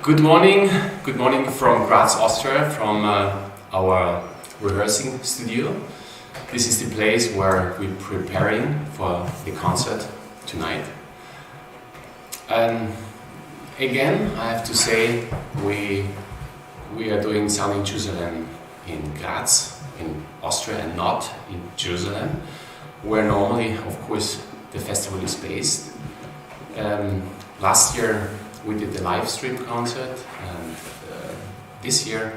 Good morning from Graz, Austria, from our rehearsing studio. This is the place where we're preparing for the concert tonight. Again, I have to say, we are doing Sound in Jerusalem in Graz, in Austria, and not in Jerusalem, where normally, of course, the festival is based. Last year we did the live stream concert, and this year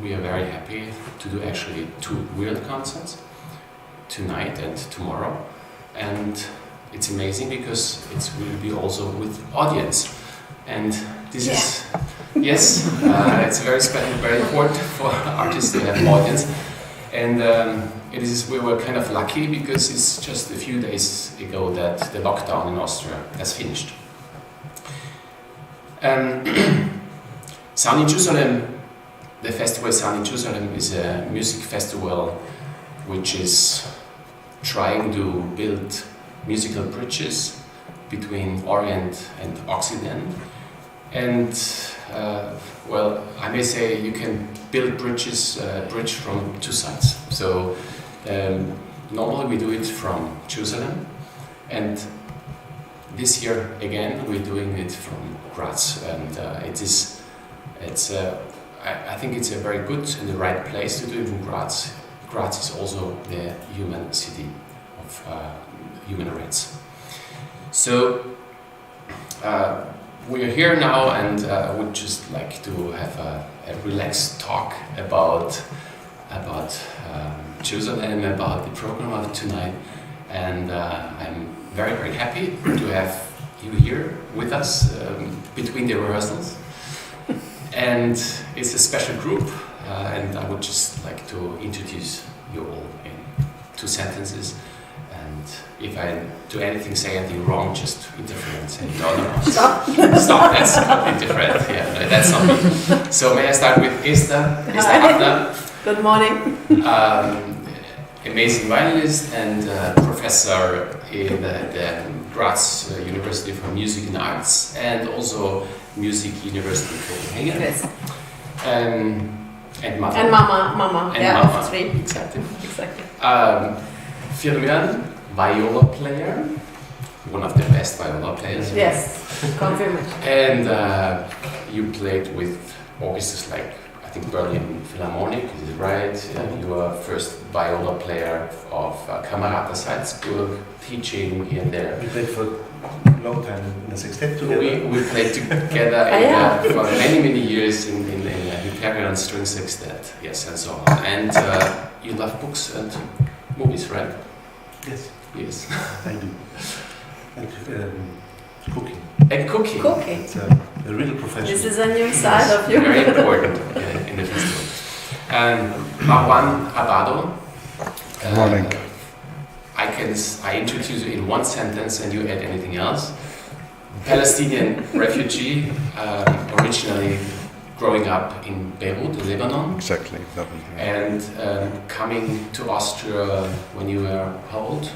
we are very happy to do actually two real concerts, tonight and tomorrow. And it's amazing because it will be also with audience. And this is, yes, it's very special, very important for artists to have an audience. And we were kind of lucky because it's just a few days ago that the lockdown in Austria has finished. Sound in Jerusalem, the festival Sound in Jerusalem is a music festival which is trying to build musical bridges between Orient and Occident. And well, I may say you can build bridge from two sides. So normally we do it from Jerusalem, and this year again we're doing it from Graz, and I think it's a very good and the right place to do it in Graz. Graz is also the human city of human rights. So we are here now, and I would just like to have a relaxed talk about Jerusalem, about the program of tonight, and I'm very, very happy to have you here with us between the rehearsals. And it's a special group, and I would just like to introduce you all in 2 sentences. And if I do say anything wrong, just interfere and say, no. Stop, that's completely different. Yeah, no, that's not me. So may I start with Eszter Haffner. Good morning. Amazing violinist and professor in the Graz University for Music and Arts, and also Music University Copenhagen. Yes. And mother. And mama. And yeah, mama. of 3. Exactly. Firmian, viola player, one of the best viola players. Yes, confirm it. And you played with orchestras like, I think, Berlin Philharmonic, is it right? You were first viola player of Camerata Salzburg, teaching here and there. We played for a long time in the sextet together. We played together for many years in Hyperion String Sextet, yes, and so on. And you love books and movies, right? Yes. I do. And cooking. And cooking. It's a real profession. This is a new side of you. Very important in the festival. And Marwan Abado. Morning. I introduce you in 1 sentence and you add anything else. Palestinian refugee, originally growing up in Beirut, Lebanon. Exactly. And coming to Austria when you were how old?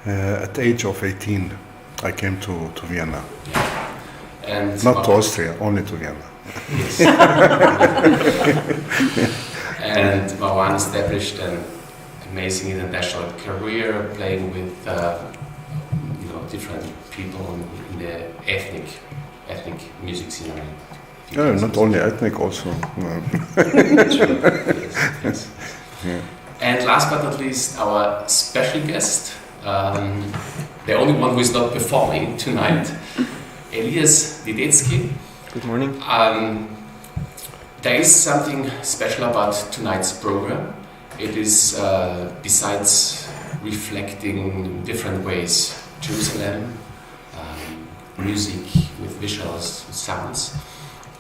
At the age of 18, I came to Vienna. And not to Austria, only to Vienna. Yes. And Marwan established an amazing international career, playing with different people in the ethnic music scenery. No, not only ethnic, also. Yes. Yeah. And last but not least, our special guest, the only one who is not performing tonight, Elias Nidetzky. Good morning. There is something special about tonight's program. It is, besides reflecting different ways, Jerusalem, music with visuals, with sounds.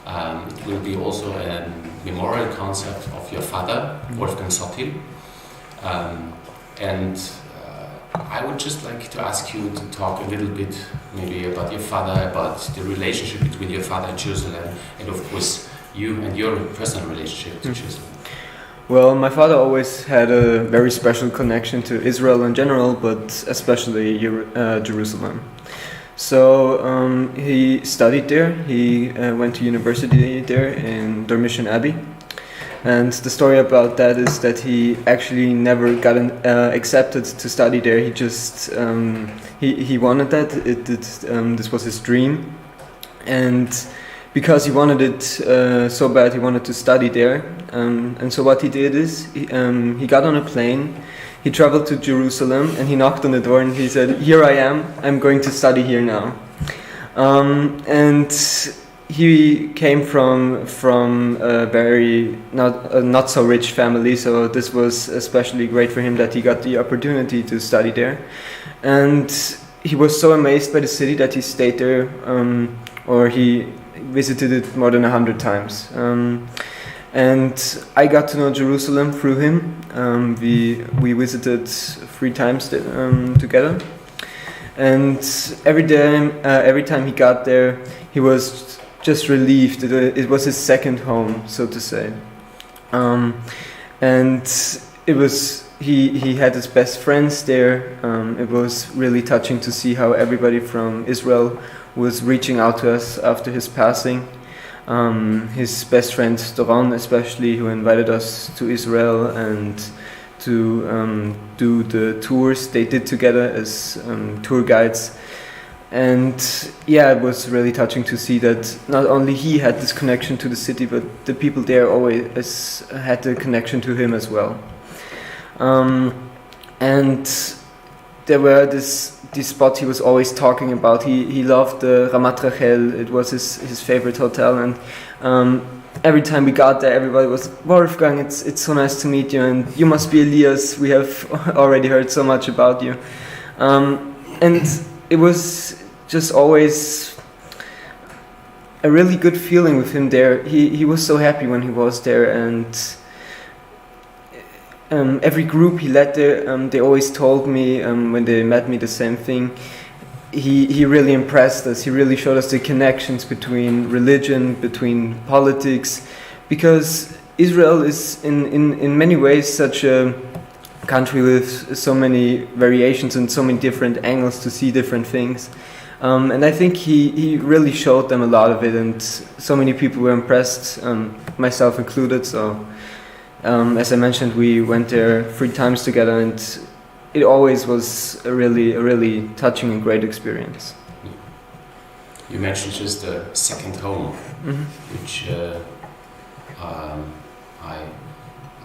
It will be also a memorial concert of your father, Wolfgang Sottil. And I would just like to ask you to talk a little bit maybe about your father, about the relationship between your father and Jerusalem, and of course you and your personal relationship to Jerusalem. Well, my father always had a very special connection to Israel in general, but especially Jerusalem. So he studied there. He went to university there in Dormition Abbey. And the story about that is that he actually never got accepted to study there. He just he wanted that. This was his dream, and because he wanted it so bad, he wanted to study there. And so what he did is he got on a plane. He traveled to Jerusalem and he knocked on the door and he said, "Here I am. I'm going to study here now." And he came from a very not so rich family, so this was especially great for him that he got the opportunity to study there. And he was so amazed by the city that he stayed there, or he visited it more than 100 times. And I got to know Jerusalem through him. We visited 3 times together, and every time he got there, he was just relieved. It was his second home, so to say. And it was he had his best friends there. It was really touching to see how everybody from Israel was reaching out to us after his passing. His best friend Doron especially, who invited us to Israel and to do the tours they did together as tour guides. And yeah, it was really touching to see that not only he had this connection to the city, but the people there always had the connection to him as well. And there were this spot he was always talking about. He loved the Ramat Rachel. It was his favorite hotel, and every time we got there, everybody was, "Wolfgang, it's so nice to meet you, and you must be Elias. We have already heard so much about you." And it was just always a really good feeling with him there. He was so happy when he was there, and every group he led there, they always told me when they met me the same thing. He really impressed us. He really showed us the connections between religion, between politics, because Israel is in many ways such a country with so many variations and so many different angles to see different things. And I think he really showed them a lot of it, and so many people were impressed, myself included. So as I mentioned, we went there 3 times together, and it always was a really touching and great experience. You mentioned just a second home, which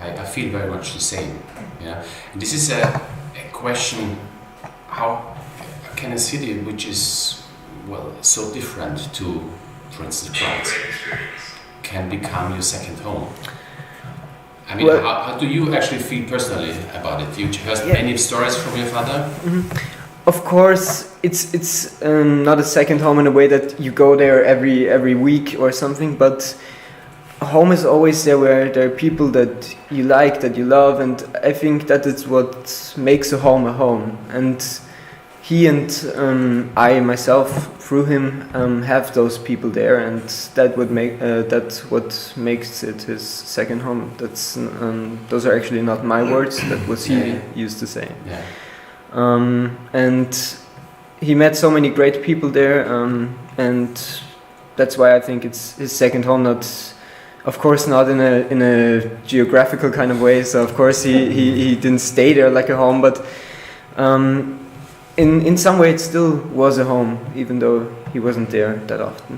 I feel very much the same. Yeah, and this is a question: how can a city which is so different to, for instance, Graz, can become your second home? I mean, how do you actually feel personally about it? You heard many stories from your father? Of course, it's not a second home in a way that you go there every week or something, but home is always there where there are people that you like, that you love, and I think that is what makes a home. And he and I myself, through him, have those people there, and that's what makes it his second home. That's those are actually not my words. That was he used to say. Yeah. And he met so many great people there, and that's why I think it's his second home. Not, of course, not in a geographical kind of way. So of course he didn't stay there like a home, but in some way it still was a home, even though he wasn't there that often.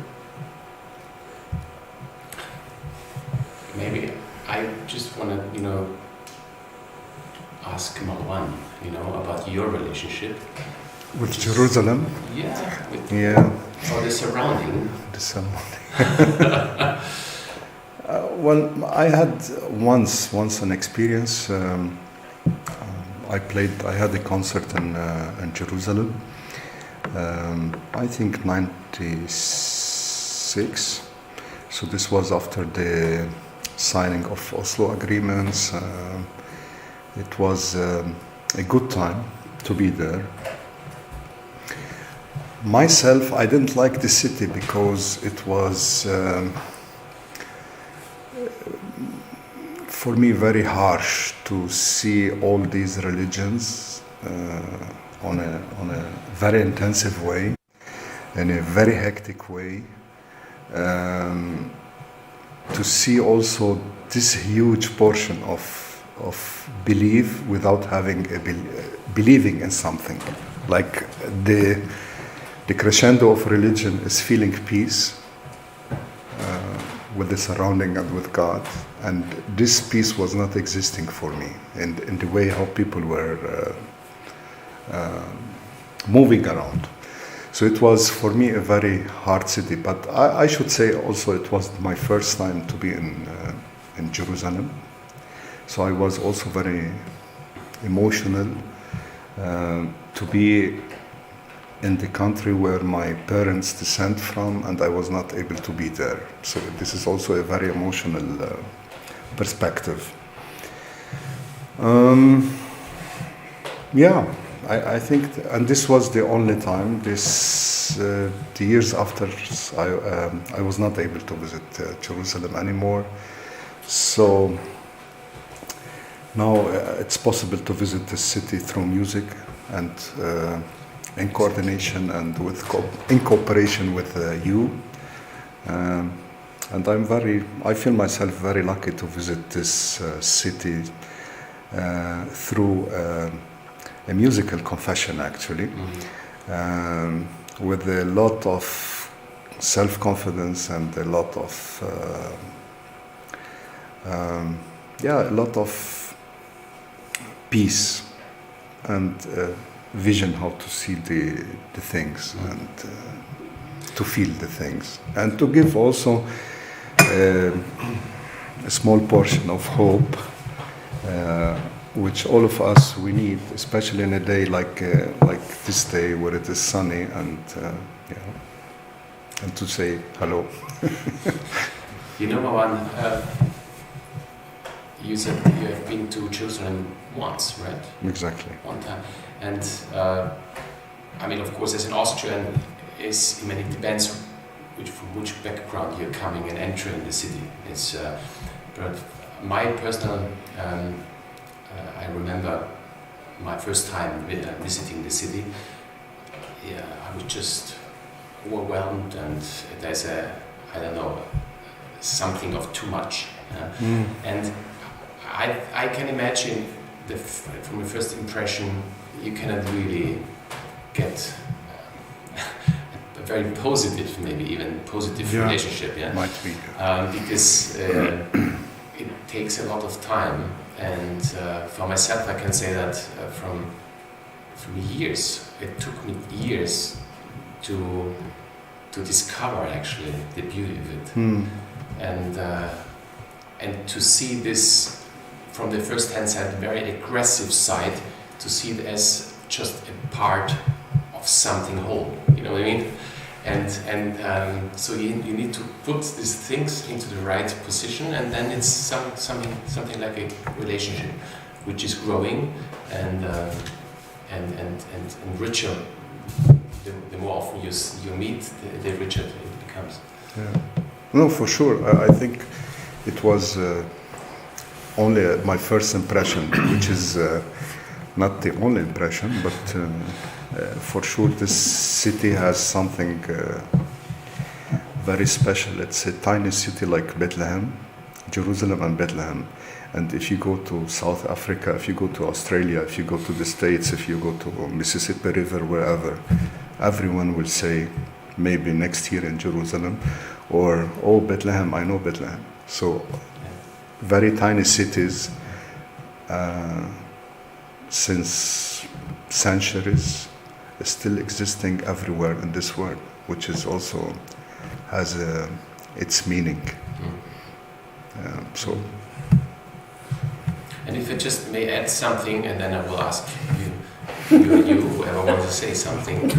Maybe I just want to, ask Marwan, about your relationship With Jerusalem? Yeah. Or the surrounding. The surrounding. Well, I had once an experience. I had a concert in Jerusalem. I think 96. So this was after the signing of Oslo agreements. It was a good time to be there. Myself, I didn't like the city because it was, for me, very harsh to see all these religions on a very intensive way. in a very hectic way. To see also this huge portion of belief without having believing in something, like the crescendo of religion is feeling peace with the surrounding and with God, and this peace was not existing for me in the way how people were moving around. So it was for me a very hard city, but I should say also it was my first time to be in Jerusalem. So I was also very emotional to be in the country where my parents descend from, and I was not able to be there. So this is also a very emotional perspective. I think, and this was the only time. The years after, I was not able to visit Jerusalem anymore. So now it's possible to visit the city through music and in coordination and in cooperation with you. And I feel myself very lucky to visit this city through a musical confession, actually, with a lot of self-confidence and a lot of peace and vision how to see the things and to feel the things, and to give also a small portion of hope, which all of us we need, especially in a day like this day where it is sunny, and and to say hello. You know, Marwan, you said you have been to Jerusalem once, right? Exactly. One time. And I mean, of course, as an Austrian, it depends from which background you're coming and entering the city. But my personal, I remember my first time visiting the city. I was just overwhelmed, and there's something of too much. And I can imagine from the first impression, you cannot really get a very positive, maybe even positive relationship. Yeah, might be. Because it takes a lot of time, and for myself, I can say that from years, it took me years to discover actually the beauty of it, and to see this from the first-hand side, very aggressive side, to see it as just a part of something whole. You know what I mean? And so you need to put these things into the right position, and then it's something like a relationship, which is growing and richer. The more often you meet, the richer it becomes. Yeah. No, for sure. I think it was only my first impression, which is not the only impression, but for sure this city has something very special. It's a tiny city like Bethlehem, Jerusalem and Bethlehem. And if you go to South Africa, if you go to Australia, if you go to the States, if you go to Mississippi River, wherever, everyone will say, maybe next year in Jerusalem, or, oh, Bethlehem, I know Bethlehem. So very tiny cities since centuries still existing everywhere in this world, which is also has its meaning. And if I just may add something, and then I will ask you whoever wants to say something,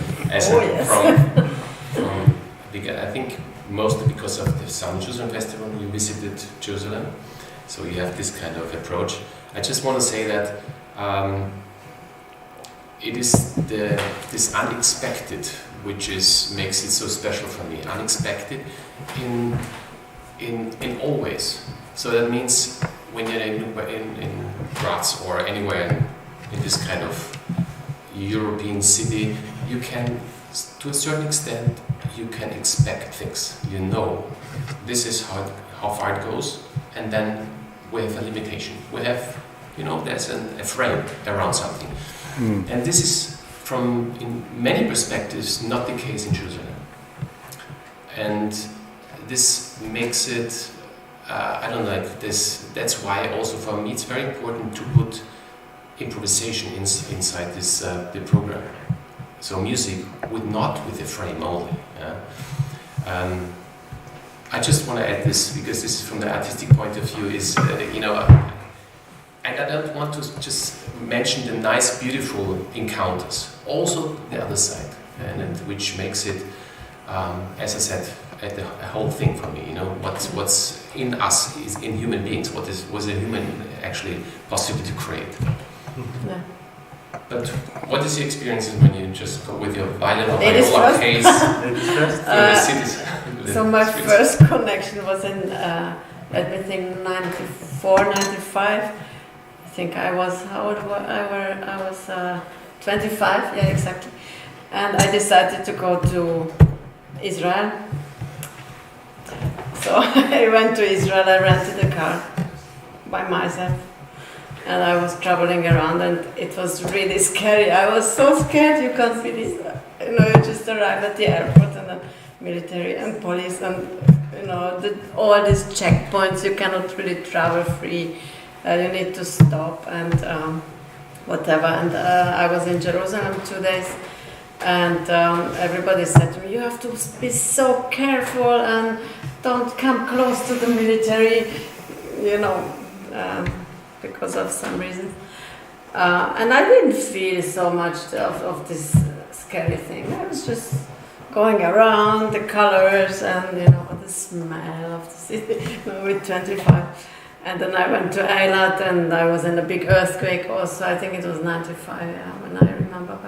because I think mostly because of the Southern Jerusalem Festival, you visited Jerusalem, so you have this kind of approach. I just want to say that it is this unexpected which makes it so special for me. Unexpected in all ways. So that means when you're in Graz or anywhere in this kind of European city, you can to a certain extent, you can expect things. You know, this is how far it goes, and then we have a limitation. We have, there's a frame around something. And this is, in many perspectives, not the case in Jerusalem. And this makes it, I don't like this. That's why also for me it's very important to put improvisation inside this the program. So music not with the frame only. I just want to add this because this is from the artistic point of view and I don't want to just mention the nice, beautiful encounters. Also the other side, and which makes it, as I said, a whole thing for me. What's in us is in human beings. Was a human actually possible to create? Yeah. But what is your experience when you just go with your violin or Ladies viola first. case Ladies first. through the cities? So my first connection was in, let me think, 94, 95. I think I was, how old was I? Was 25, yeah, exactly. And I decided to go to Israel. So I went to Israel, I rented a car by myself. And I was traveling around and it was really scary. I was so scared, you can't see this. You just arrive at the airport and the military and police and, all these checkpoints, you cannot really travel free. You need to stop and whatever. And I was in Jerusalem 2 days and everybody said to me, you have to be so careful and don't come close to the military, because of some reason. And I didn't feel so much of this scary thing. I was just going around, the colors and the smell of the city with 25. And then I went to Eilat and I was in a big earthquake also. I think it was 95, when I remember.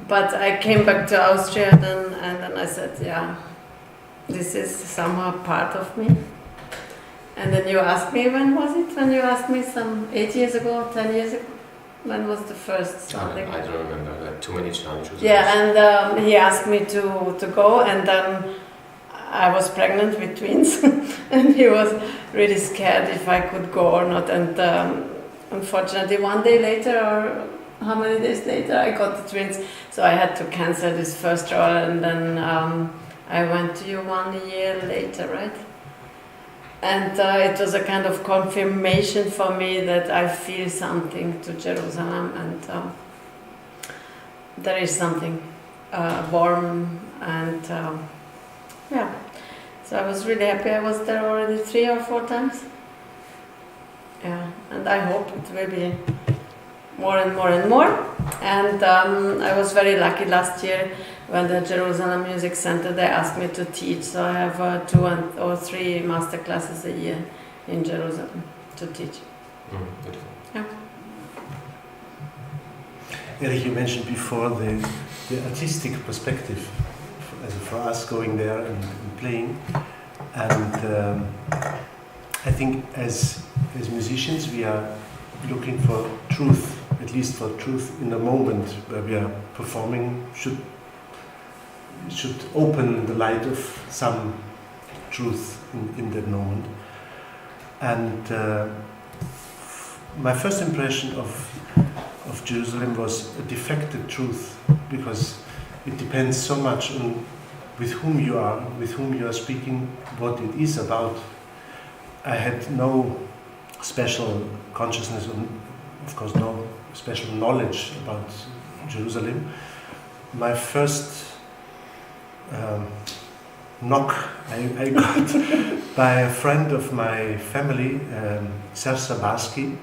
But I came back to Austria then, and then I said, this is somehow part of me. And then you asked me, when was it? When you asked me some 8 years ago, 10 years ago? When was the first something? I don't remember, like too many challenges. Yeah, and he asked me to go, and then I was pregnant with twins, and he was really scared if I could go or not. And unfortunately, 1 day later, or how many days later, I got the twins, so I had to cancel this first role, and then I went to you 1 year later, right? And it was a kind of confirmation for me that I feel something to Jerusalem, and there is something warm, and so I was really happy. I was there already 3 or 4 times. Yeah, and I hope it will be more and more and more. And I was very lucky last year when the Jerusalem Music Center, they asked me to teach. So I have 2 or 3 master classes a year in Jerusalem to teach. Beautiful. Yeah. Erich, you mentioned before the artistic perspective for us going there and playing. And I think as musicians we are looking for truth, at least for truth in the moment where we are performing should open the light of some truth in that moment. And my first impression of Jerusalem was a defected truth, because it depends so much on with whom you are speaking, what it is about. I had no special consciousness, and of course no special knowledge about Jerusalem. My first knock I got by a friend of my family, Eszter,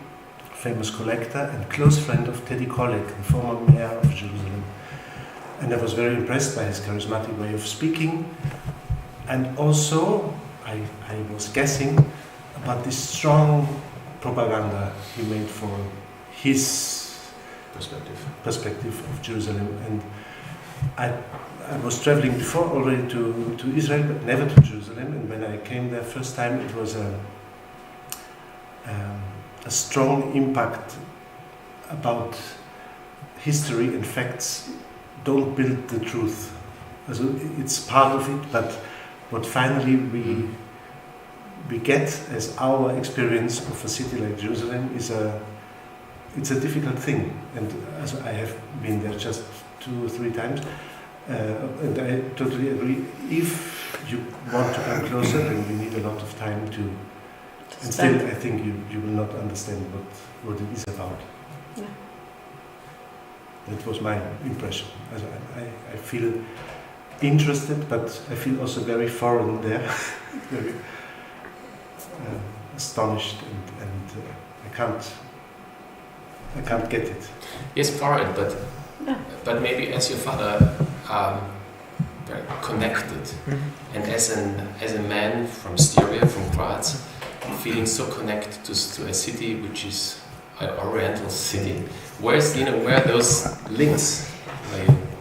famous collector and close friend of Teddy Kollek, the former mayor of Jerusalem. And I was very impressed by his charismatic way of speaking. And also, I was guessing about this strong propaganda he made for his perspective of Jerusalem. And I was traveling before already to Israel, but never to Jerusalem. And when I came there first time, it was a strong impact about history and facts. Don't build the truth. Also it's part of it, but what finally we get as our experience of a city like Jerusalem it's a difficult thing, and as I have been there just 2 or 3 times, and I totally agree. If you want to come closer, then you need a lot of time to. And still, I think you will not understand what it is about. Yeah. That was my impression. I feel interested, but I feel also very foreign there, very astonished, and I can't get it. Yes, foreign, but maybe as your father, very connected, and as a man from Styria, from Graz, feeling so connected to a city which is an Oriental city. Where are those links?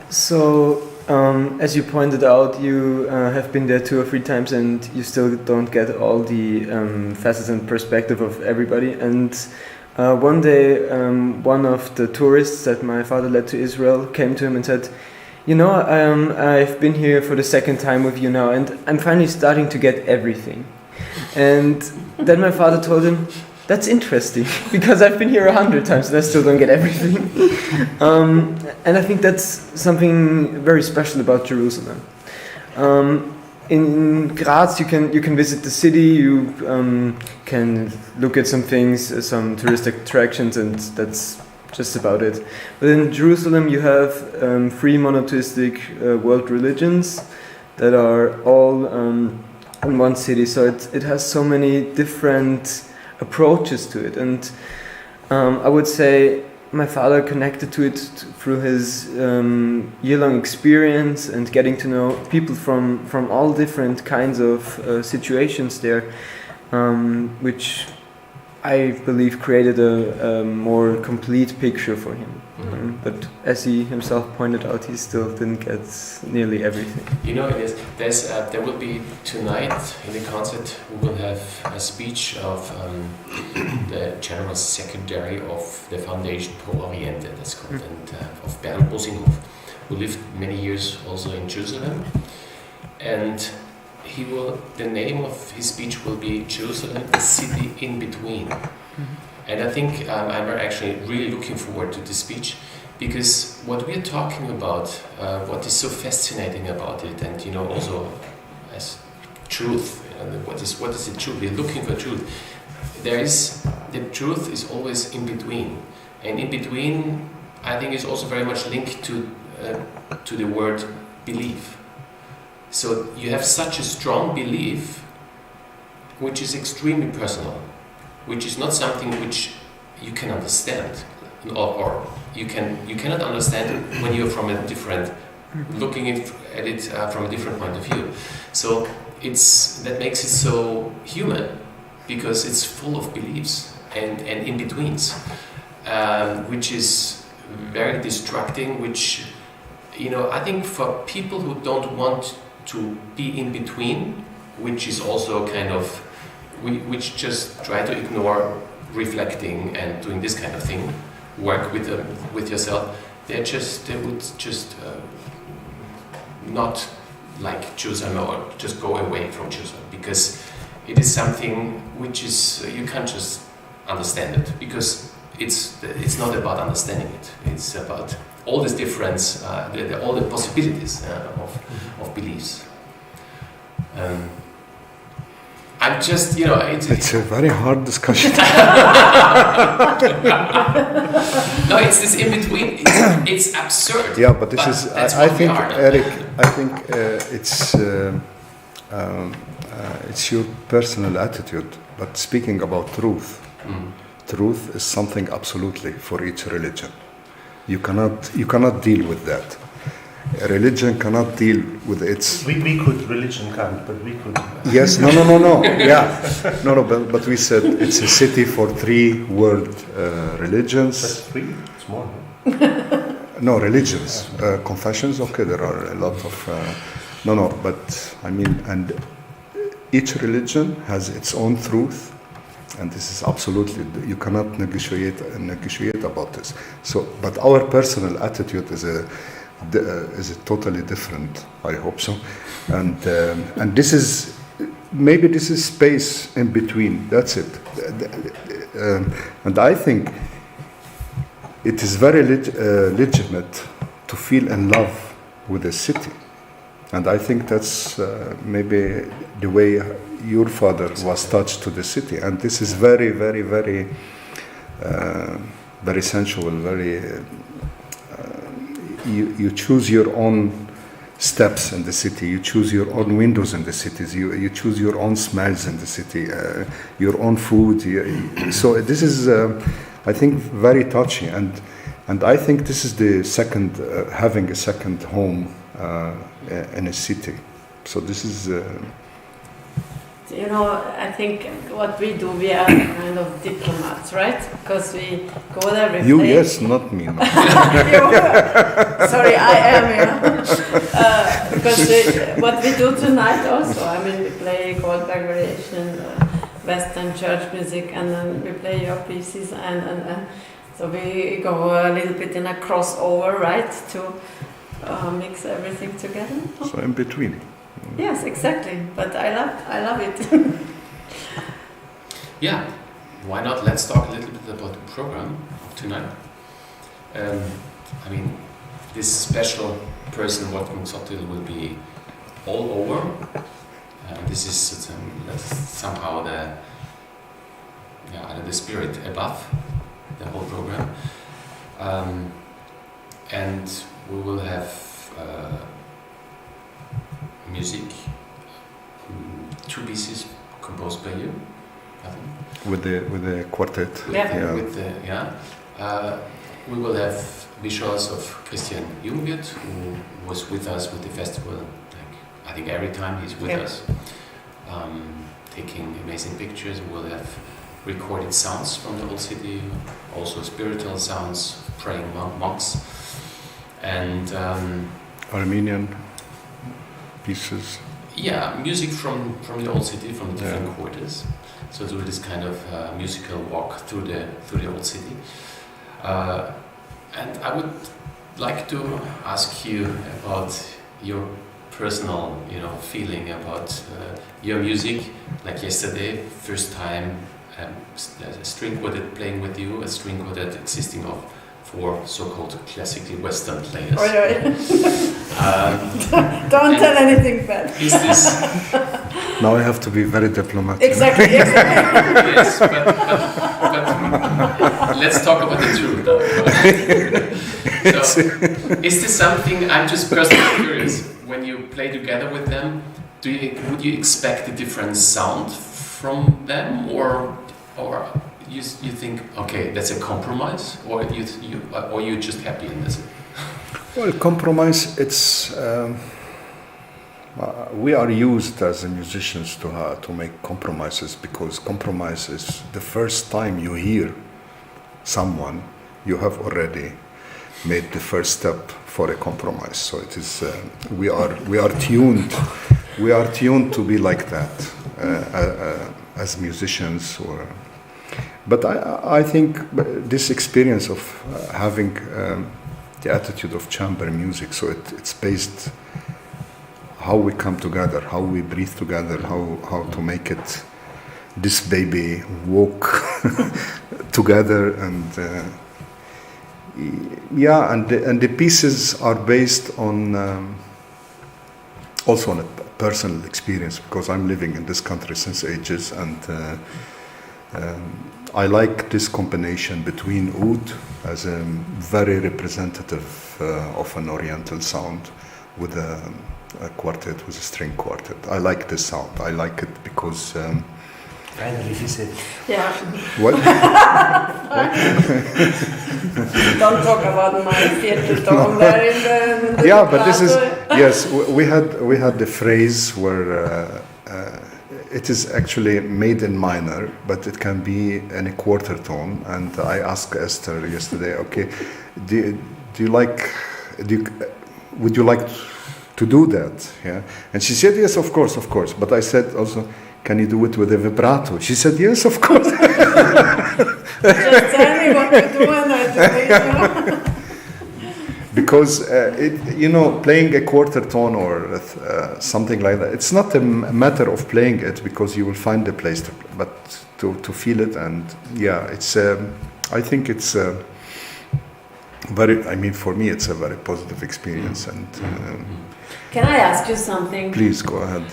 So, as you pointed out, you have been there 2 or 3 times, and you still don't get all the facets and perspective of everybody. And one day, one of the tourists that my father led to Israel came to him and said, I've been here for the 2nd time with you now, and I'm finally starting to get everything. And then my father told him, that's interesting, because I've been here 100 times and I still don't get everything. And I think that's something very special about Jerusalem. In Graz, you can visit the city, you can look at some things, some touristic attractions, and that's just about it. But in Jerusalem, you have 3 monotheistic world religions that are all in one city, so it has so many different approaches to it, and I would say my father connected to it through his year-long experience and getting to know people from all different kinds of situations there, which I believe created a more complete picture for him. But as he himself pointed out, he still didn't get nearly everything. There will be tonight in the concert, we will have a speech of the General Secretary of the Foundation Pro Oriente, that's called, and of Bernd Bosinghoff, who lived many years also in Jerusalem. And the name of his speech will be Jerusalem, the city in between. And I think I'm actually really looking forward to this speech, because what we're talking about, what is so fascinating about it, and also as truth, what is the truth? We're looking for truth. The truth is always in between, and in between, I think, is also very much linked to the word belief. So you have such a strong belief, which is extremely personal, which is not something which you can understand, or you cannot understand when you're from a different, looking at it from a different point of view. So that makes it so human, because it's full of beliefs and in-betweens, which is very distracting, which, I think for people who don't want to be in between, which is also kind of, which just try to ignore reflecting and doing this kind of thing, work with yourself, they would just not like Jerusalem, or just go away from Jerusalem, because it is something which is, you can't just understand it, because it's not about understanding it. It's about all this difference, all the possibilities of beliefs. I'm just, it's a very hard discussion. No, it's this in between. It's absurd. Yeah, but this is. I think, Erich. I think it's your personal attitude. But speaking about truth, truth is something absolutely for each religion. You cannot deal with that. A religion cannot deal with its. Religion can't, but we could. Yes, no. Yeah, no. But we said it's a city for 3 world religions. That's 3. It's more. No, religions, confessions. Okay, there are a lot of. No. But I mean, and each religion has its own truth, and this is absolutely, you cannot negotiate about this. So, but our personal attitude is is it totally different? I hope so. And this is maybe this is space in between. That's it. And I think it is very legitimate to feel in love with the city. And I think that's maybe the way your father was touched to the city. And this is very, very, very, very sensual. Very, you choose your own steps in the city. You choose your own windows in the cities. You choose your own smells in the city. Your own food. So this is, I think, very touchy. And I think this is the second, having a second home in a city. So this is... You know, I think what we do, we are kind of diplomats, right? Because we go there, we You, play. yes, not me. No. Sorry, I am, because what we do tonight also, I mean, we play Goldberg variation, Western church music, and then we play your pieces, and so we go a little bit in a crossover, right, to mix everything together. So in between. Yes, exactly. But I love it. Yeah, why not? Let's talk a little bit about the program of tonight. I mean, this special person, Wolfgang Sottil, will be all over. This is somehow the spirit above the whole program. And we will have music, 2 pieces composed by you, I think. With the quartet. We will have visuals of Christian Jungwirth, who was with us with the festival. I think every time he's with us, taking amazing pictures. We'll have recorded sounds from the old city, also spiritual sounds, praying monks, and Armenian pieces. Yeah, music from the old city, from the different quarters. So do this kind of musical walk through the old city. And I would like to ask you about your personal, feeling about your music. Like yesterday, first time a string quartet playing with you, a string quartet existing of 4 so-called classically Western players. Oh, yeah. Don't tell anything bad. Is this? Now I have to be very diplomatic. Exactly. Yes, but let's talk about the truth now. So, is this something, I'm just personally curious, when you play together with them, would you expect a different sound from them, or you think, okay, that's a compromise, or you're just happy in this? Well, compromise, it's we are used as musicians to make compromises, because compromise is the first time you hear someone, you have already made the first step for a compromise. So it is we are tuned to be like that as musicians. But I think this experience of having the attitude of chamber music, so it's based how we come together, how we breathe together, how to make it, this baby walk together, and and the pieces are based on also on a personal experience, because I'm living in this country since ages, and I like this combination between oud as a very representative of an Oriental sound with a quartet, with a string quartet. I like this sound. I like it because... Finally, he said. Yeah. What? Don't talk about my theatre tone there in the Yeah, but this is... Yes, we had the phrase where it is actually made in minor, but it can be in a quarter tone. And I asked Eszter yesterday, okay, would you like to do that? Yeah, and she said yes, of course. But I said also, can you do it with a vibrato? She said yes, of course. Just tell me what to do and I do it. because playing a quarter tone or something like that, it's not a matter of playing it because you will find a place to play, but to feel it. And yeah, it's I think it's for me it's a very positive experience. And can I ask you something? Please go ahead.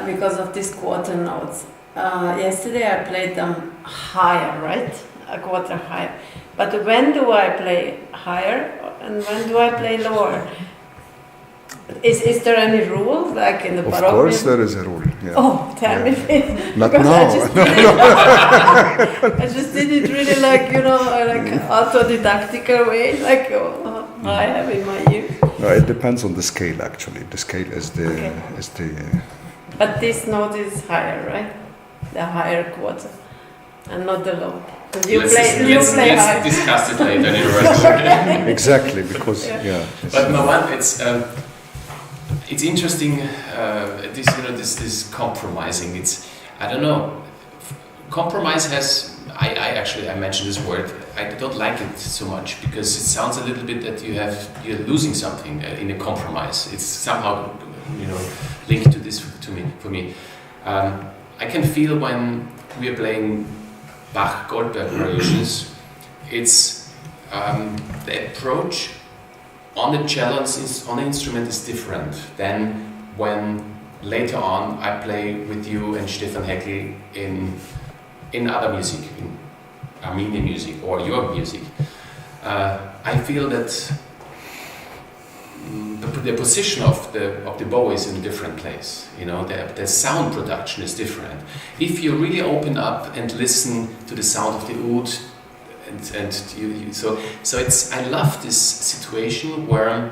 Because of these quarter notes, yesterday I played them higher, right? A quarter higher. But when do I play higher and when do I play lower? Is there any rule, like in the Baroque? Of course there is a rule. Yeah. Oh, tell me. Not Because now. I just did it really like autodidactical way, like I have in my ear. No, it depends on the scale actually. The scale is the But this note is higher, right? The higher quarter, and not the low. Let's discuss it later in the rest. Exactly, because But Marwan, it's interesting. This compromising. I don't know. Compromise has. I mentioned this word. I don't like it so much because it sounds a little bit that you're losing something in a compromise. It's somehow linked to this for me. I can feel when we are playing Bach Goldberg variations, it's the approach on the cello on the instrument is different than when later on I play with you and Stefan Heckel in other music, in Armenian music or your music. I feel that the position of the bow is in a different place. The sound production is different. If you really open up and listen to the sound of the oud, I love this situation where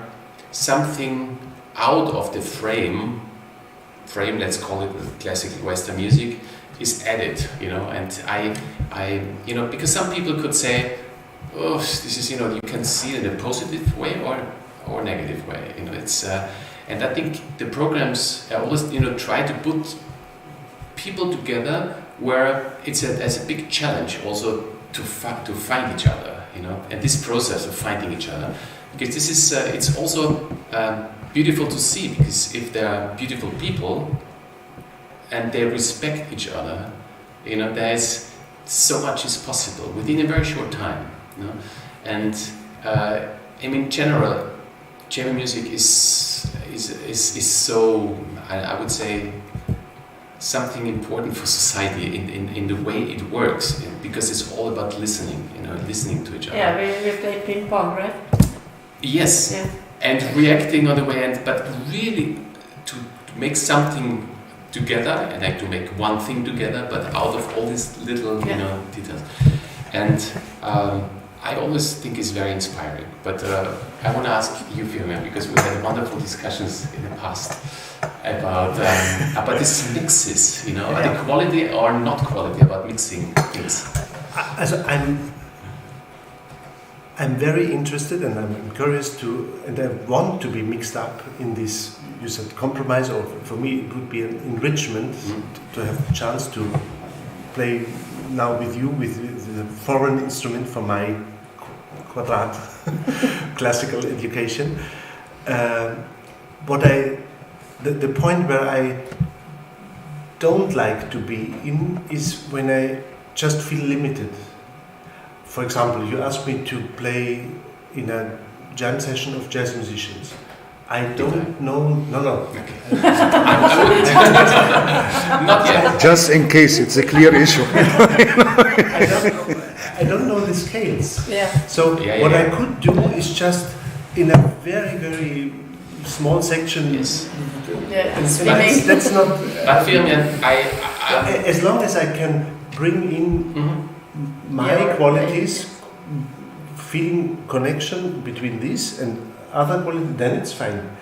something out of the frame, let's call it classical Western music, is added. And I because some people could say, oh, this is you can see it in a positive way or negative way. And I think the programs always try to put people together where it's as a big challenge also to find each other. And this process of finding each other, because this is it's also beautiful to see, because if there are beautiful people and they respect each other, there is so much is possible within a very short time. And in general, German music is so, I would say, something important for society in the way it works, because it's all about listening, listening to each other. Yeah, we play ping pong, right? Yes, yeah. And reacting on the way, but really to make something together, and like to make one thing together, but out of all these little details. And I always think it's very inspiring. But I want to ask you, Firmian, because we had wonderful discussions in the past about these mixes, the quality or not quality about mixing things. I'm very interested, and I'm curious and I want to be mixed up in this. You said compromise, or for me it would be an enrichment to have a chance to play now with you with the foreign instrument from my quadrat classical education. The point where I don't like to be in is when I just feel limited. For example, you ask me to play in a jam session of jazz musicians. I don't know. No. Not yet. Just in case, it's a clear issue. I don't know the scales. Yeah. So what I could do is just in a very, very small section. Yes. That's not. But Firmian, as long as I can bring in my qualities, feeling connection between this and other quality, then it's fine.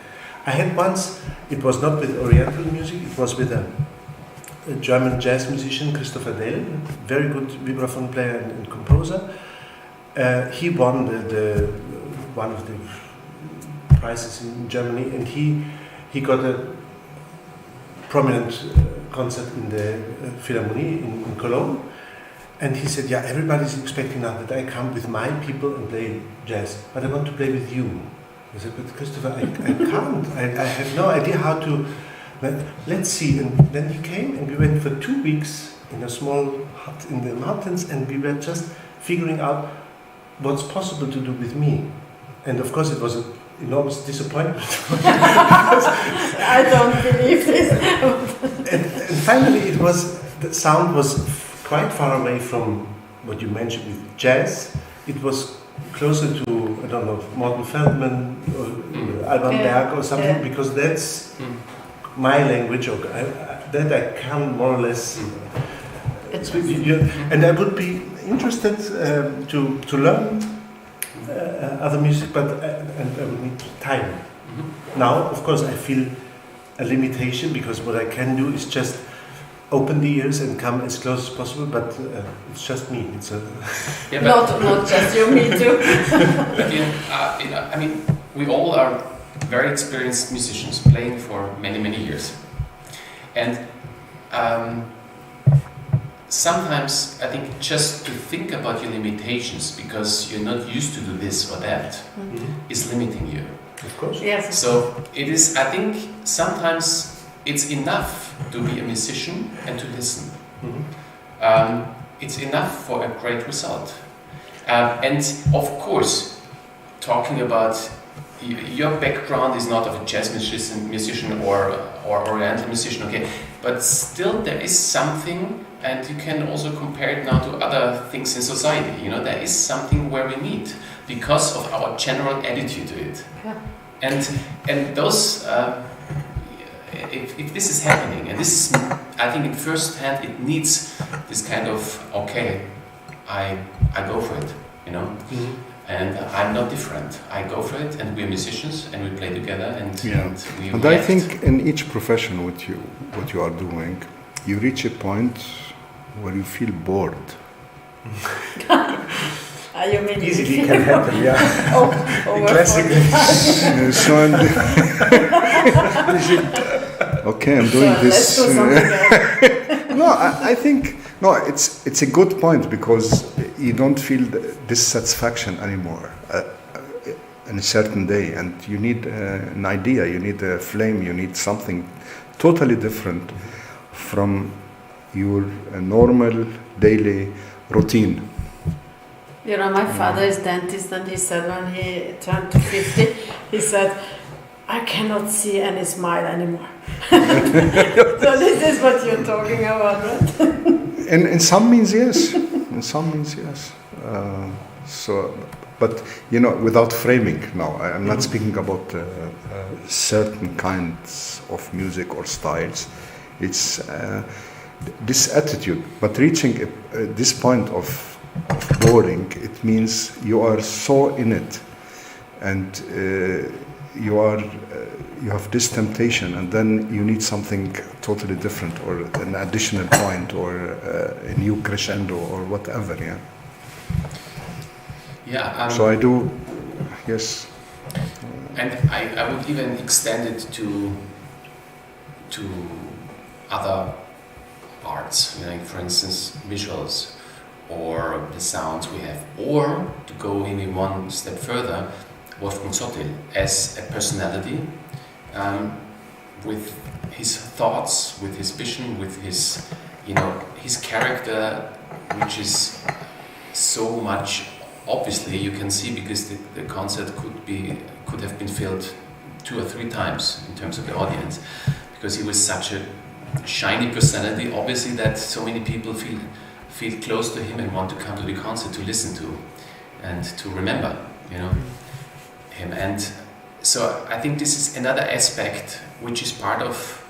I had once, it was not with Oriental music, it was with a German jazz musician, Christopher Dell, very good vibraphone player and composer. He won the one of the prizes in Germany, and he got a prominent concert in the Philharmonie in Cologne. And he said, yeah, everybody's expecting now that I come with my people and play jazz, but I want to play with you. I said, but Christopher, I can't. I have no idea how to. Let's see. And then he came, and we went for 2 weeks in a small hut in the mountains, and we were just figuring out what's possible to do with me. And of course, it was an enormous disappointment. I don't believe this. and finally, the sound was quite far away from what you mentioned with jazz. It was closer to, I don't know, Morten Feldman or Alban Berg or something, because that's my language, or that I can more or less. And I would be interested to learn other music, but and I would need time. Now, of course, I feel a limitation, because what I can do is just open the ears and come as close as possible, but it's just me. It's not just you, me too. But I mean, we all are very experienced musicians playing for many, many years, and sometimes I think just to think about your limitations because you're not used to do this or that is limiting you. Of course. Yes. So it is. I think sometimes it's enough to be a musician and to listen. It's enough for a great result. And of course, talking about your background is not of a jazz musician or oriental musician, okay? But still there is something, and you can also compare it now to other things in society. You know, there is something where we meet because of our general attitude to it. Yeah. And those. If this is happening, and this is, I think, in first hand, it needs this kind of, okay, I go for it, you know, and I'm not different. I go for it, and we're musicians, and we play together, and we And I think in each profession, what you are doing, you reach a point where you feel bored. You mean easily can happen, yeah. Classic. Okay, I'm doing this. Let's do something else. No, I think it's a good point, because you don't feel dissatisfaction anymore in a certain day, and you need an idea, you need a flame, you need something totally different from your normal daily routine. You know, my father is dentist, and he said when he turned to 50, he said, I cannot see any smile anymore. So this is what you're talking about, right? In some means, yes. In some means, yes. But you know, without framing now, I'm not speaking about certain kinds of music or styles. It's this attitude. But reaching this point of boring, it means you are so in it, and you have this temptation, and then you need something totally different, or an additional point, or a new crescendo, or whatever. So I do, yes. And I would even extend it to other arts, you know, for instance, visuals, or the sounds we have, or to go even one step further, Wolfgang Zottil as a personality, with his thoughts, with his vision, with his, you know, his character, which is so much. Obviously, you can see, because the concert could have been filled 2 or 3 times in terms of the audience, because he was such a shiny personality. Obviously, that so many people feel close to him and want to come to the concert to listen to and to remember, you know, him. And so I think this is another aspect which is part of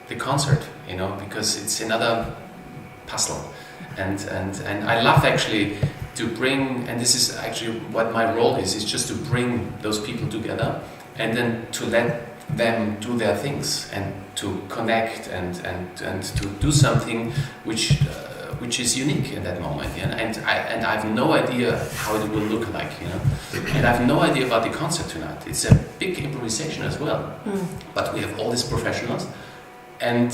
the concert, you know, because it's another puzzle. And I love actually to bring, and this is actually what my role is just to bring those people together and then to let them do their things and to connect and to do something which is unique in that moment, yeah? And I have no idea how it will look like, you know, and I have no idea about the concert tonight. It's a big improvisation as well, but we have all these professionals, and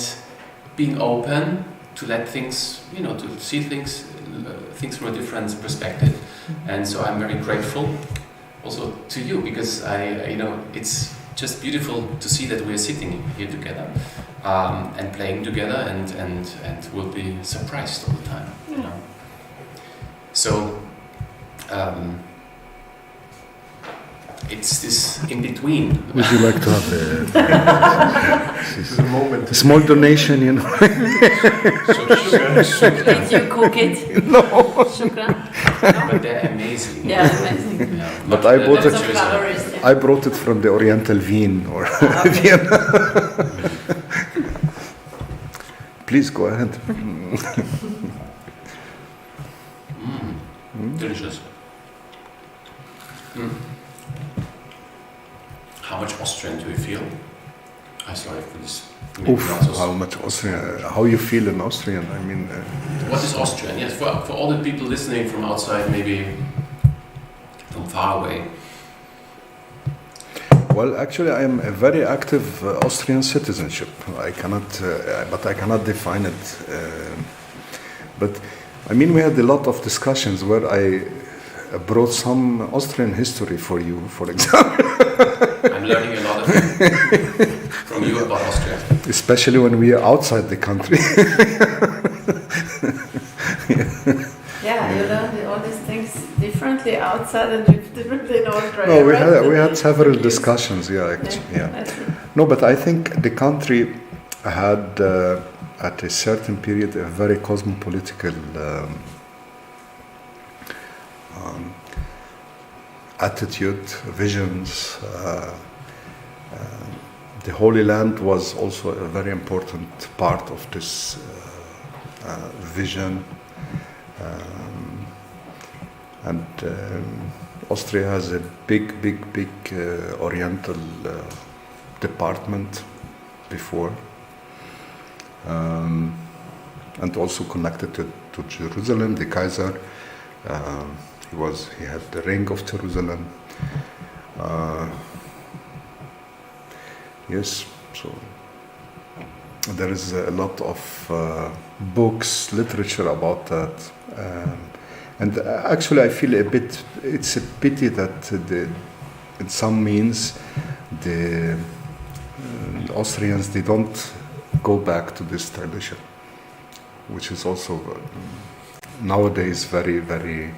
being open to let things, you know, to see things things from a different perspective, and so I'm very grateful also to you, because it's just beautiful to see that we are sitting here together and playing together, and we'll be surprised all the time. You know? So it's this in between. Would you like to have a moment? A small donation, you know? Did you cook it? No. Shukran. But they're amazing. Yeah, amazing. Yeah, But much I better bought than Lots of Jerusalem. calories. Yeah. I brought it from the Oriental Wien or Okay. Vienna. Please go ahead. Delicious. How much Austrian do you feel? I'm sorry for this. Oof, how much Austrian? How you feel in Austrian? I mean, What is Austrian? Yes, for all the people listening from outside, maybe from far away. well, actually, I am a very active Austrian citizenship. I cannot, but I cannot define it. But I mean, we had a lot of discussions where I brought some Austrian history for you, for example. I'm learning a lot of from you about Austria. Especially when we are outside the country. Yeah, you learn all these things differently outside and differently in Austria. No, right? we had several discussions. Yeah, actually, yeah. I see. No, but I think the country had at a certain period a very cosmopolitical attitude, visions. The Holy Land was also a very important part of this vision. Austria has a big Oriental department before, and also connected to Jerusalem. The Kaiser, he had the ring of Jerusalem. Yes, so there is a lot of books, literature about that. And actually, I feel it's a pity that in some means, the Austrians, they don't go back to this tradition, which is also nowadays very, very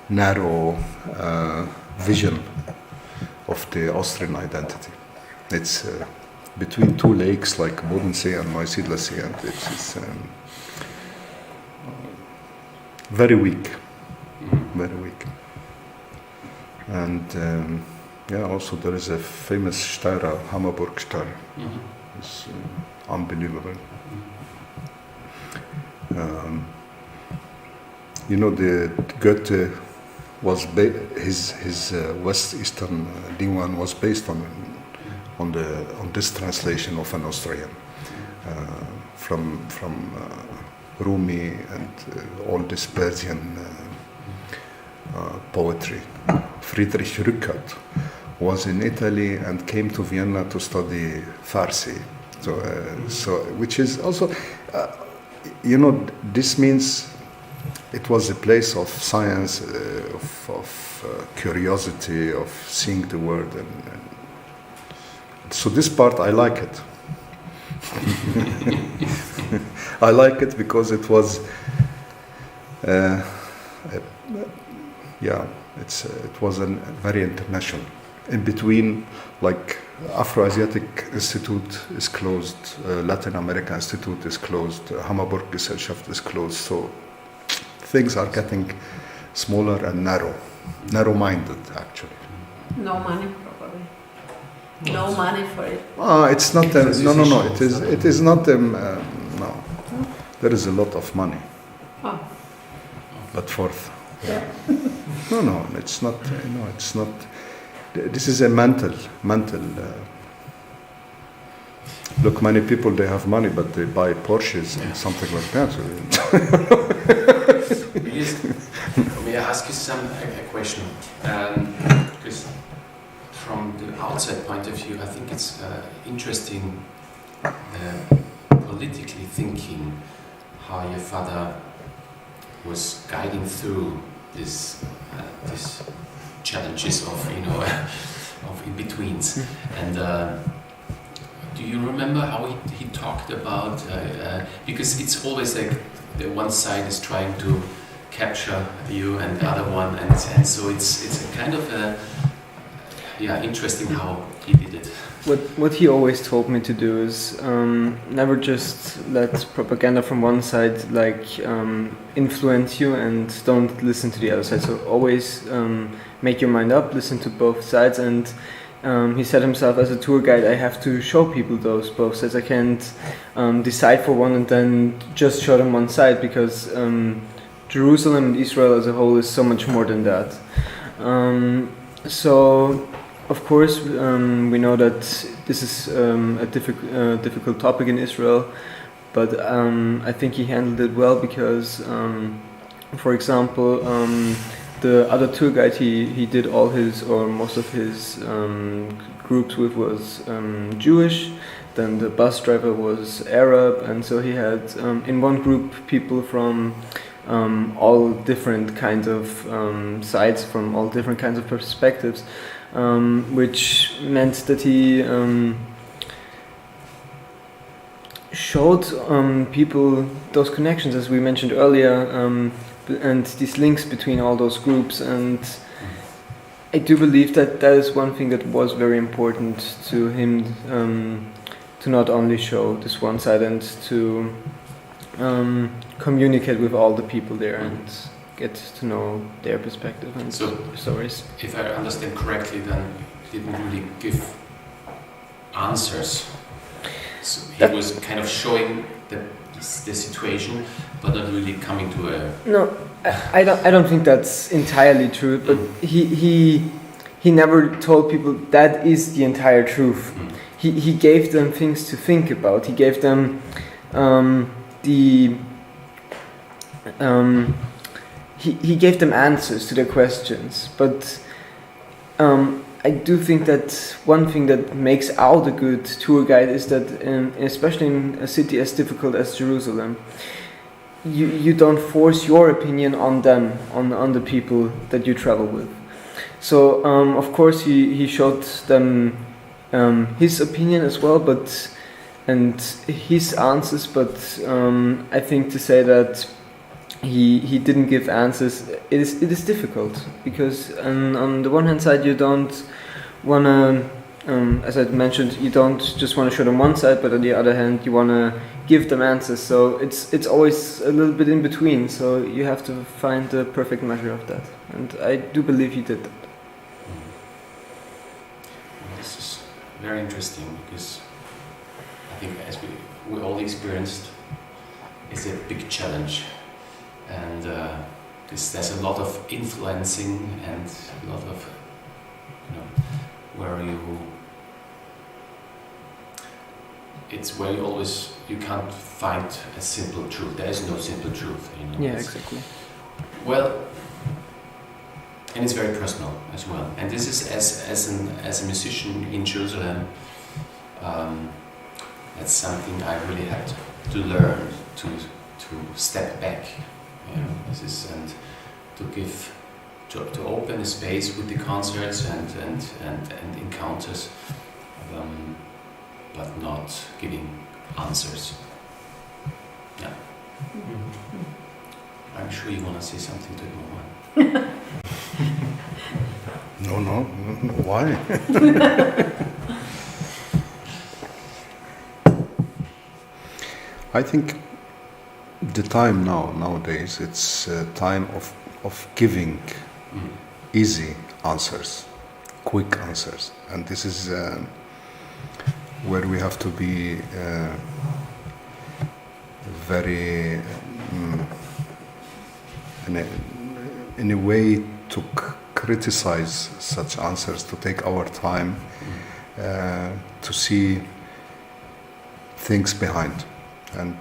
narrow vision of the Austrian identity. It's between two lakes like Bodensee and Neusiedlersee, and it's very weak, very weak. And also there is a famous Steirer, Hammerburg Steirer. It's unbelievable. The Goethe was his West Eastern Diwan was based on this translation of an Austrian from Rumi and all this Persian poetry. Friedrich Rückert was in Italy and came to Vienna to study Farsi. So which is also, this means it was a place of science, of curiosity, of seeing the world, and so this part I like it. I like it because it was, it was very international. In between, like Afro-Asiatic Institute is closed, Latin America Institute is closed, Hammerburg Gesellschaft is closed. So things are getting smaller and narrow-minded actually. No money, probably. No money for it. It's not. No. It is not. No, there is a lot of money. Oh. But fourth. Yeah. No. It's not. No, it's not. This is a mental. Look, many people, they have money, but they buy Porsches and something like that. May I ask you a question? Because from the outside point of view, I think it's interesting, politically thinking, how your father was guiding through this challenges of of in-betweens. And do you remember how he talked about, because it's always like the one side is trying to capture you and the other one, and so it's a kind of interesting how he did it. What he always told me to do is never just let propaganda from one side influence you and don't listen to the other side. So always make your mind up, listen to both sides. And he said himself, as a tour guide, I have to show people those both sides. I can't decide for one and then just show them one side, because Jerusalem and Israel as a whole is so much more than that. So, of course, we know that this is a difficult topic in Israel, but I think he handled it well, because, for example, the other tour guide he did all his, or most of his groups with was Jewish. Then the bus driver was Arab, and so he had in one group people from all different kinds of sides, from all different kinds of perspectives, which meant that he showed people those connections, as we mentioned earlier, and these links between all those groups. And I do believe that that is one thing that was very important to him, to not only show this one side and to communicate with all the people there and get to know their perspective and stories. If I understand correctly, then he didn't really give answers. So he was kind of showing the situation, but not really coming to a... No, I don't think that's entirely true, but he never told people that is the entire truth. He gave them things to think about. He gave them he gave them answers to their questions, but I do think that one thing that makes out a good tour guide is that, especially in a city as difficult as Jerusalem, you don't force your opinion on them, on the people that you travel with. So of course he showed them his opinion as well, and his answers, but I think to say that he didn't give answers, it is difficult, because on the one hand side you don't want to, as I mentioned, you don't just want to show them one side, but on the other hand you want to give them answers. So it's always a little bit in between. So you have to find the perfect measure of that, and I do believe he did that. This is very interesting, because I think, as we all experienced, it's a big challenge, and there's a lot of influencing and a lot of, where you can't find a simple truth. There is no simple truth. Yeah, exactly. Well, and it's very personal as well. And this is as a musician in Jerusalem. That's something I really had to learn to step back. This is, and to open a space with the concerts and encounters, but not giving answers. Yeah. I'm sure you want to say something to Marwan. No, why? I think the time nowadays, it's a time of giving easy answers, quick answers, and this is where we have to be very in a way to criticize such answers, to take our time to see things behind. And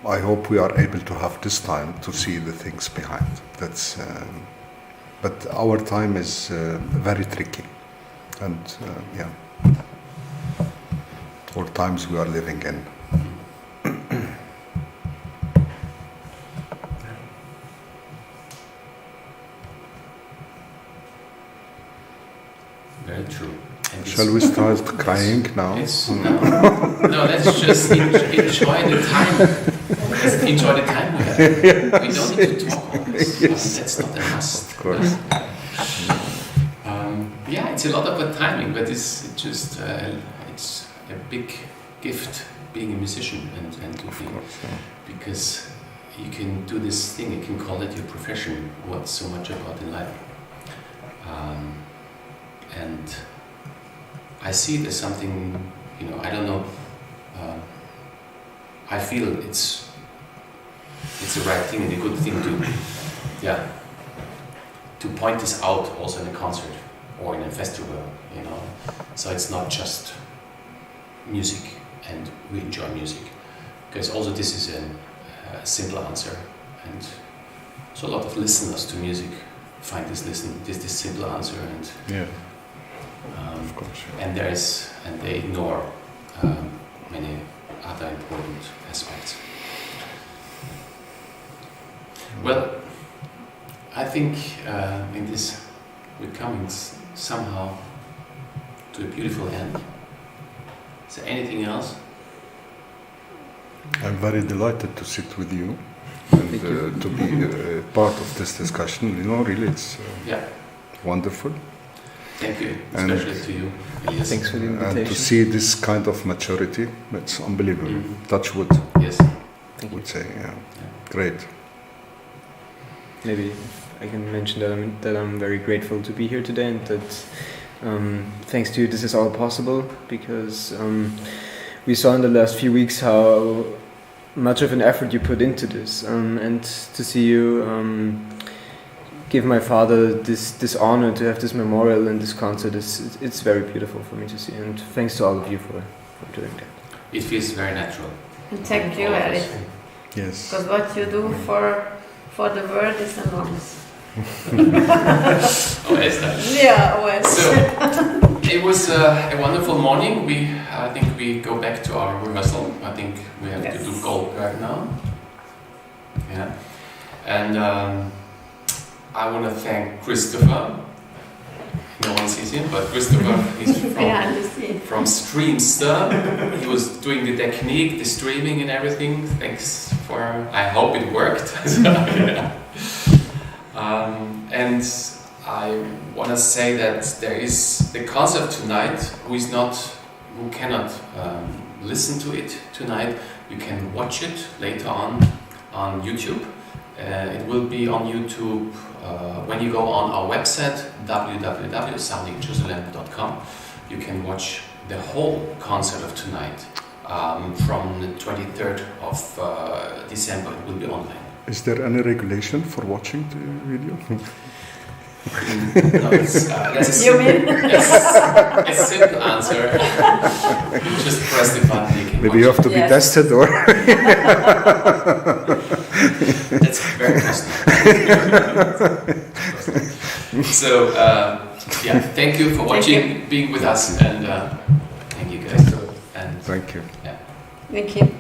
I hope we are able to have this time to see the things behind. That's, but our time is very tricky, and or times we are living in. true. And Shall we start crying now? No, let's just enjoy the time. Let's enjoy the time we have. We don't need to talk all this. Yes. That's not a must. Of course. Yeah, it's a lot about timing, but it's just it's a big gift being a musician and to be, because you can do this thing, you can call it your profession, what's so much about in life. And I see there's something, I don't know, I feel it's the right thing and a good thing to point this out also in a concert or in a festival, So it's not just music and we enjoy music, because also this is a simple answer, and so a lot of listeners to music find this simple answer, and Of course. and they ignore many other important aspects. Well, I think in this we're coming somehow to a beautiful end. Is there anything else? I'm very delighted to sit with you and to be part of this discussion. Really, it's wonderful. Thank you, And especially to you, Elias. Thanks for the invitation. And to see this kind of maturity, it's unbelievable. Mhm. Touch wood, Yes. Thank you. would say. Great. Maybe I can mention that I'm very grateful to be here today, and that thanks to you this is all possible, because we saw in the last few weeks how much of an effort you put into this, and to see you give my father this honor to have this memorial and this concert, it's very beautiful for me to see, and thanks to all of you for doing that. It feels very natural. And thank you, Erich, Yes. because what you do for the world is enormous. Oh, Eszter. Yeah, well. So, it was a wonderful morning. I think we go back to our rehearsal. I think we have to do gold right now. Yeah. And I want to thank Christopher. No one sees him, but Christopher is from Streamster. He was doing the technique, the streaming and everything. Thanks for, I hope it worked. And I want to say that there is the concert tonight. Who cannot listen to it tonight, you can watch it later on YouTube. It will be on YouTube when you go on our website www.soundingjerusalem.com. You can watch the whole concert of tonight from the 23rd of December. It will be online. Is there any regulation for watching the video? No, that's a You mean? a simple answer. You just press the button. You can Maybe you watch have to be tested, or That's very costly. So, thank you for watching, being with us, and thank you guys. And thank you. Thank you.